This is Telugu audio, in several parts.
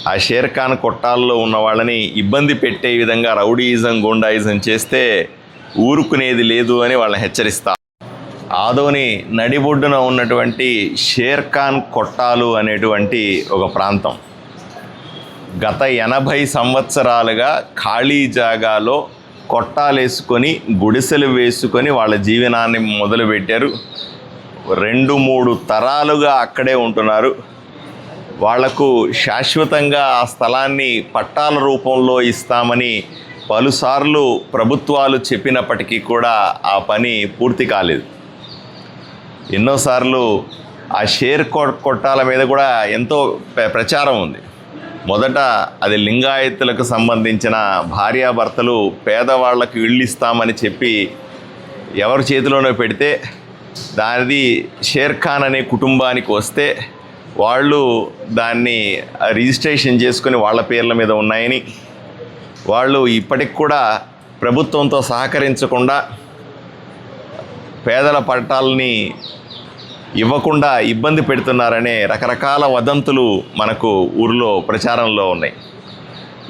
ఆ షేర్ ఖాన్ కొట్టాల్లో ఉన్న వాళ్ళని ఇబ్బంది పెట్టే విధంగా రౌడీయిజం గూండాయిజం చేస్తే ఊరుకునేది లేదు అని వాళ్ళని హెచ్చరిస్తారు. ఆదోని నడిబొడ్డున ఉన్నటువంటి షేర్ ఖాన్ కొట్టాలు అనేటువంటి ఒక ప్రాంతం గత 80 సంవత్సరాలుగా ఖాళీ జాగాలో కొట్టాలేసుకొని గుడిసెలు వేసుకొని వాళ్ళ జీవనాన్ని మొదలుపెట్టారు. 2-3 తరాలుగా అక్కడే ఉంటున్నారు. వాళ్లకు శాశ్వతంగా ఆ స్థలాన్ని పట్టాల రూపంలో ఇస్తామని పలుసార్లు ప్రభుత్వాలు చెప్పినప్పటికీ కూడా ఆ పని పూర్తి కాలేదు. ఎన్నోసార్లు ఆ షేర్ కొట్టాల మీద కూడా ఎంతో ప్రచారం ఉంది. మొదట అది లింగాయతులకు సంబంధించిన భార్యాభర్తలు పేదవాళ్లకు ఇళ్ళు ఇస్తామని చెప్పి ఎవరి చేతిలోనో పెడితే దానిది షేర్ ఖాన్ అనే కుటుంబానికి వస్తే వాళ్ళు దాన్ని రిజిస్ట్రేషన్ చేసుకొని వాళ్ళ పేర్ల మీద ఉన్నాయని, వాళ్ళు ఇప్పటికి కూడా ప్రభుత్వంతో సహకరించకుండా పేదల పట్టాలని ఇవ్వకుండా ఇబ్బంది పెడుతున్నారనే రకరకాల వదంతులు మనకు ఊరిలో ప్రచారంలో ఉన్నాయి.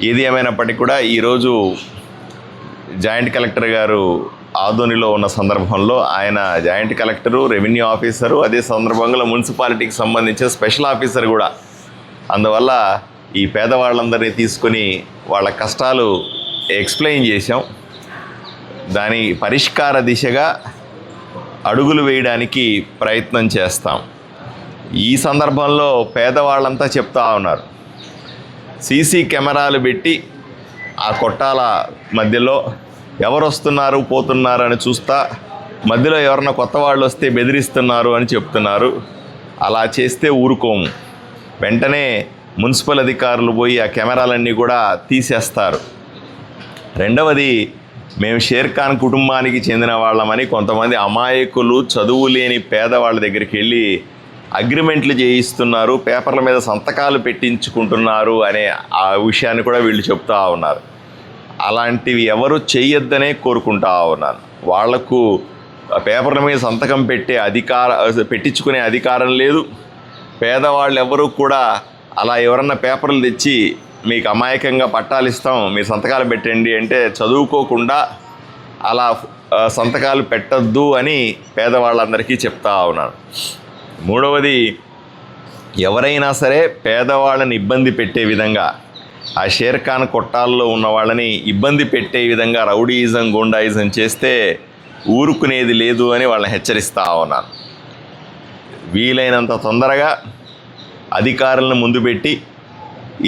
ఏది ఏమైనప్పటికీ కూడా ఈరోజు జాయింట్ కలెక్టర్ గారు ఆదోనిలో ఉన్న సందర్భంలో ఆయన జాయింట్ కలెక్టరు, రెవెన్యూ ఆఫీసరు, అదే సందర్భంలో మున్సిపాలిటీకి సంబంధించిన స్పెషల్ ఆఫీసర్ కూడా. అందువల్ల ఈ పేదవాళ్ళందరినీ తీసుకొని వాళ్ళ కష్టాలు ఎక్స్ప్లెయిన్ చేశాం. దాని పరిష్కార దిశగా అడుగులు వేయడానికి ప్రయత్నం చేస్తాం. ఈ సందర్భంలో పేదవాళ్ళంతా చెప్తా ఉన్నారు, సీసీ కెమెరాలు పెట్టి ఆ కొట్టాల మధ్యలో ఎవరు వస్తున్నారు పోతున్నారు అని చూస్తా, మధ్యలో ఎవరన్నా కొత్త వాళ్ళు వస్తే బెదిరిస్తున్నారు అని చెప్తున్నారు. అలా చేస్తే ఊరుకోము, వెంటనే మున్సిపల్ అధికారులు పోయి ఆ కెమెరాలన్నీ కూడా తీసేస్తారు. రెండవది, మేము షేర్ ఖాన్ కుటుంబానికి చెందిన వాళ్ళమని కొంతమంది అమాయకులు చదువు లేని పేదవాళ్ళ దగ్గరికి వెళ్ళి అగ్రిమెంట్లు చేయిస్తున్నారు, పేపర్ల మీద సంతకాలు పెట్టించుకుంటున్నారు అనే ఆ విషయాన్ని కూడా వీళ్ళు చెప్తూ ఉన్నారు. అలాంటివి ఎవరు చేయొద్దనే కోరుకుంటా ఉన్నాను. వాళ్లకు పేపర్ల మీద సంతకం పెట్టించుకునే అధికారం లేదు. పేదవాళ్ళు ఎవరు కూడా అలా ఎవరన్నా పేపర్లు తెచ్చి మీకు అమాయకంగా పట్టాలు ఇస్తాం మీరు సంతకాలు పెట్టండి అంటే చదువుకోకుండా అలా సంతకాలు పెట్టద్దు అని పేదవాళ్ళందరికీ చెప్తా ఉన్నాను. మూడవది, ఎవరైనా సరే పేదవాళ్ళని ఇబ్బంది పెట్టే విధంగా, ఆ షేర్ ఖాన్ కొట్టాల్లో ఉన్న వాళ్ళని ఇబ్బంది పెట్టే విధంగా రౌడీయిజం గూండాయిజం చేస్తే ఊరుకునేది లేదు అని వాళ్ళని హెచ్చరిస్తూ ఉన్నాను. వీలైనంత తొందరగా అధికారులను ముందు పెట్టి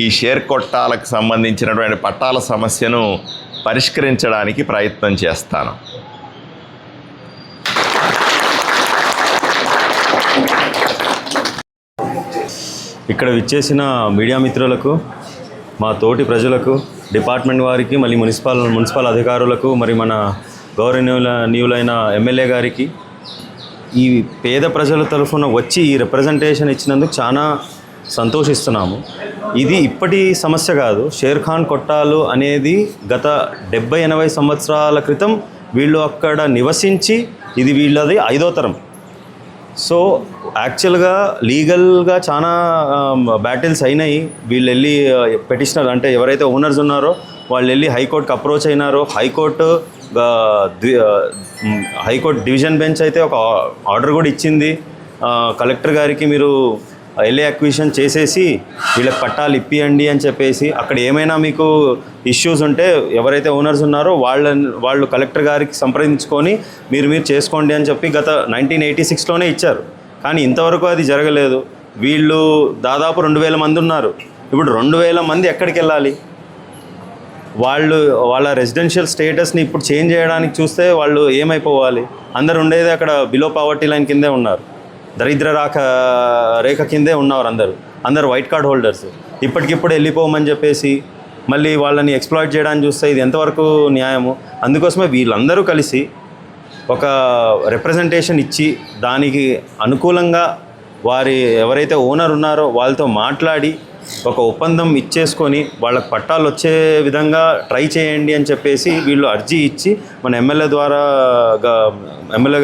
ఈ షేర్ కొట్టాలకు సంబంధించినటువంటి పట్టాల సమస్యను పరిష్కరించడానికి ప్రయత్నం చేస్తాను. ఇక్కడ విచ్చేసిన మీడియా మిత్రులకు, మా తోటి ప్రజలకు, డిపార్ట్మెంట్ వారికి, మళ్ళీ మున్సిపల్ అధికారులకు, మరి మన గౌరవనీయులైన ఎమ్మెల్యే గారికి, ఈ పేద ప్రజల తరఫున వచ్చి ఈ రిప్రజెంటేషన్ ఇచ్చినందుకు చాలా సంతోషిస్తున్నాము. ఇది ఇప్పటి సమస్య కాదు. షేర్ ఖాన్ కొట్టాలు అనేది గత 70-80 సంవత్సరాల క్రితం వీళ్ళు అక్కడ నివసించి, ఇది వీళ్ళది 5వ తరం. సో యాక్చువల్గా లీగల్గా చాలా బ్యాటిల్స్ అయినాయి. వీళ్ళు వెళ్ళి పెటిషనర్ అంటే ఎవరైతే ఓనర్స్ ఉన్నారో వాళ్ళు వెళ్ళి హైకోర్టుకి అప్రోచ్ అయినారో, హైకోర్టు డివిజన్ బెంచ్ అయితే ఒక ఆర్డర్ కూడా ఇచ్చింది కలెక్టర్ గారికి, మీరు ఎల్ఏ అక్విజిషన్ చేసేసి వీళ్ళకి పట్టాలు ఇప్పియండి అని చెప్పేసి. అక్కడ ఏమైనా మీకు ఇష్యూస్ ఉంటే ఎవరైతే ఓనర్స్ ఉన్నారో వాళ్ళు కలెక్టర్ గారికి సంప్రదించుకొని మీరు చేసుకోండి అని చెప్పి గత 1986లోనే ఇచ్చారు. కానీ ఇంతవరకు అది జరగలేదు. వీళ్ళు దాదాపు 2000 మంది ఉన్నారు. ఇప్పుడు 2000 మంది ఎక్కడికి వెళ్ళాలి? వాళ్ళ రెసిడెన్షియల్ స్టేటస్ని ఇప్పుడు చేంజ్ చేయడానికి చూస్తే వాళ్ళు ఏమైపోవాలి? అందరు ఉండేది అక్కడ బిలో పావర్టీ లైన్ కిందే ఉన్నారు, దరిద్ర రేఖ కిందే ఉన్నవారు అందరు వైట్ కార్డ్ హోల్డర్స్. ఇప్పటికిప్పుడు వెళ్ళిపోమని చెప్పేసి మళ్ళీ వాళ్ళని ఎక్స్ప్లాయిట్ చేయడానికి చూస్తే ఇది ఎంతవరకు న్యాయము? అందుకోసమే వీళ్ళందరూ కలిసి ఒక రిప్రజెంటేషన్ ఇచ్చి దానికి అనుకూలంగా వారి ఎవరైతే ఓనర్ ఉన్నారో వాళ్ళతో మాట్లాడి ఒక ఒప్పందం ఇచ్చేసుకొని వాళ్ళకి పట్టాలు వచ్చే విధంగా ట్రై చేయండి అని చెప్పేసి వీళ్ళు అర్జీ ఇచ్చి మన ఎమ్మెల్యే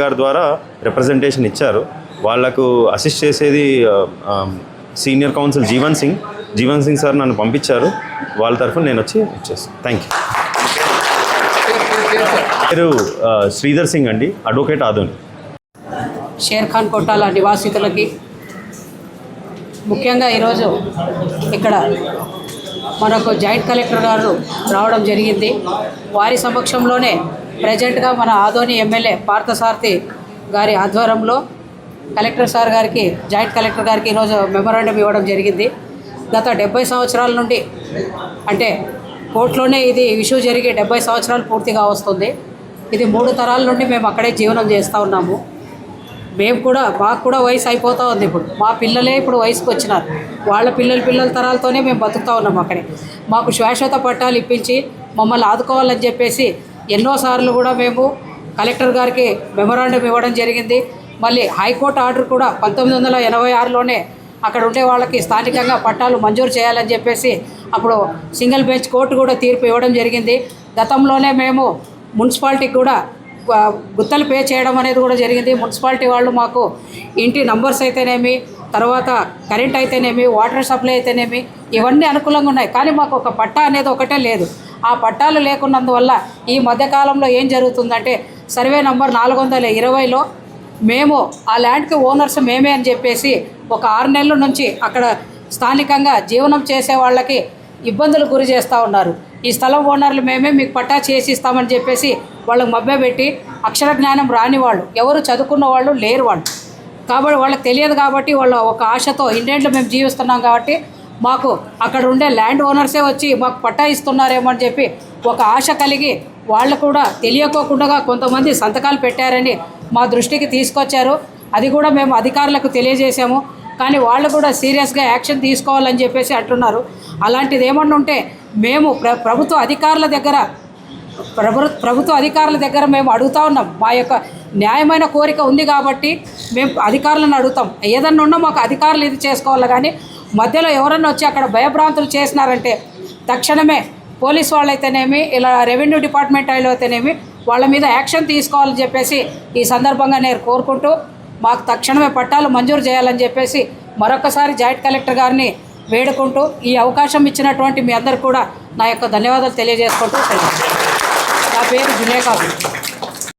గారి ద్వారా రిప్రజెంటేషన్ ఇచ్చారు. వాళ్లకు అసిస్ట్ చేసేది senior council Jeevan Singh, Jeevan Singh sir నన్ను పంపించారు, వాళ్ళ తరఫున నేను వచ్చి ఇచ్చేస్తాను. Thank you. పేరు శ్రీధర్ సింగ్ అండి, అడ్వకేట్ ఆదోని. షేర్ ఖాన్ కొట్టాల నివాసితులకి ముఖ్యంగా ఈరోజు ఇక్కడ మనకు జాయింట్ కలెక్టర్ గారు రావడం జరిగింది. వారి సమక్షంలోనే ప్రజెంట్గా మన ఆదోని ఎమ్మెల్యే పార్థసారథి గారి ఆధ్వర్యంలో కలెక్టర్ సార్ గారికి, జాయింట్ కలెక్టర్ గారికి ఈరోజు మెమోరాండం ఇవ్వడం జరిగింది. గత 70 సంవత్సరాల నుండి, అంటే కోర్టులోనే ఇది ఇష్యూ జరిగి 70 సంవత్సరాలు పూర్తిగా వస్తుంది. ఇది 3 తరాల నుండి మేము అక్కడే జీవనం చేస్తూ ఉన్నాము. మాకు కూడా వయసు అయిపోతూ ఉంది. ఇప్పుడు మా పిల్లలే ఇప్పుడు వయసుకు వచ్చినారు, వాళ్ళ పిల్లల తరాలతోనే మేము బతుకుతూ ఉన్నాం అక్కడే. మాకు శాశ్వత పట్టాలు ఇప్పించి మమ్మల్ని ఆదుకోవాలని చెప్పేసి ఎన్నోసార్లు కూడా మేము కలెక్టర్ గారికి మెమోరాండం ఇవ్వడం జరిగింది. మళ్ళీ హైకోర్టు ఆర్డర్ కూడా 1986లోనే అక్కడ ఉండే వాళ్ళకి స్థానికంగా పట్టాలు మంజూరు చేయాలని చెప్పేసి అప్పుడు సింగిల్ బెంచ్ కోర్టు కూడా తీర్పు ఇవ్వడం జరిగింది. గతంలోనే మేము మున్సిపాలిటీకి కూడా గుత్తలు పే చేయడం అనేది కూడా జరిగింది. మున్సిపాలిటీ వాళ్ళు మాకు ఇంటి నంబర్స్ అయితేనేమి, తర్వాత కరెంట్ అయితేనేమి, వాటర్ సప్లై అయితేనేమి, ఇవన్నీ అనుకూలంగా ఉన్నాయి. కానీ మాకు ఒక పట్టా అనేది ఒకటే లేదు. ఆ పట్టాలు లేకున్నందువల్ల ఈ మధ్యకాలంలో ఏం జరుగుతుందంటే సర్వే నంబర్ 420లో మేము ఆ ల్యాండ్కి ఓనర్స్ మేమే అని చెప్పేసి ఒక 6 నెలల నుంచి అక్కడ స్థానికంగా జీవనం చేసే వాళ్ళకి ఇబ్బందులు గురి చేస్తూ ఉన్నారు. ఈ స్థలం ఓనర్లు మేమే మీకు పట్టా చేసి ఇస్తామని చెప్పేసి వాళ్ళకి మభ్యపెట్టి, అక్షర జ్ఞానం రాని వాళ్ళు, ఎవరు చదువుకున్న వాళ్ళు లేరు వాళ్ళు. కాబట్టి వాళ్ళకి తెలియదు కాబట్టి వాళ్ళ ఒక ఆశతో ఇండియన్లో మేము జీవిస్తున్నాం కాబట్టి మాకు అక్కడ ఉండే ల్యాండ్ ఓనర్సే వచ్చి మాకు పట్టా ఇస్తున్నారేమో అని చెప్పి ఒక ఆశ కలిగి వాళ్ళు కూడా తెలియకోకుండా కొంతమంది సంతకాలు పెట్టారని మా దృష్టికి తీసుకొచ్చారు. అది కూడా మేము అధికారులకు తెలియజేశాము. కానీ వాళ్ళు కూడా సీరియస్గా యాక్షన్ తీసుకోవాలని చెప్పేసి అంటున్నారు. అలాంటిది ఏమన్నా ఉంటే మేము ప్రభుత్వ అధికారుల దగ్గర మేము అడుగుతూ ఉన్నాం. మా యొక్క న్యాయమైన కోరిక ఉంది కాబట్టి మేము అధికారులను అడుగుతాం. ఏదన్నా ఉన్నా మాకు అధికారులు ఇది చేసుకోవాలి. కానీ మధ్యలో ఎవరన్నా వచ్చి అక్కడ భయభ్రాంతులు చేసినారంటే తక్షణమే పోలీస్ వాళ్ళైతేనేమి, ఇలా రెవెన్యూ డిపార్ట్మెంట్ వాళ్ళు అయితేనేమి వాళ్ళ మీద యాక్షన్ తీసుకోవాలని చెప్పేసి ఈ సందర్భంగా నేను కోరుకుంటూ మాకు తక్షణమే పట్టాలు మంజూరు చేయాలని చెప్పేసి మరొకసారి జాయింట్ కలెక్టర్ గారిని వేడుకుంటూ ఈ అవకాశం ఇచ్చినటువంటి మీ అందరు కూడా నా యొక్క ధన్యవాదాలు తెలియజేసుకుంటూ నా పేరు జులేఖా.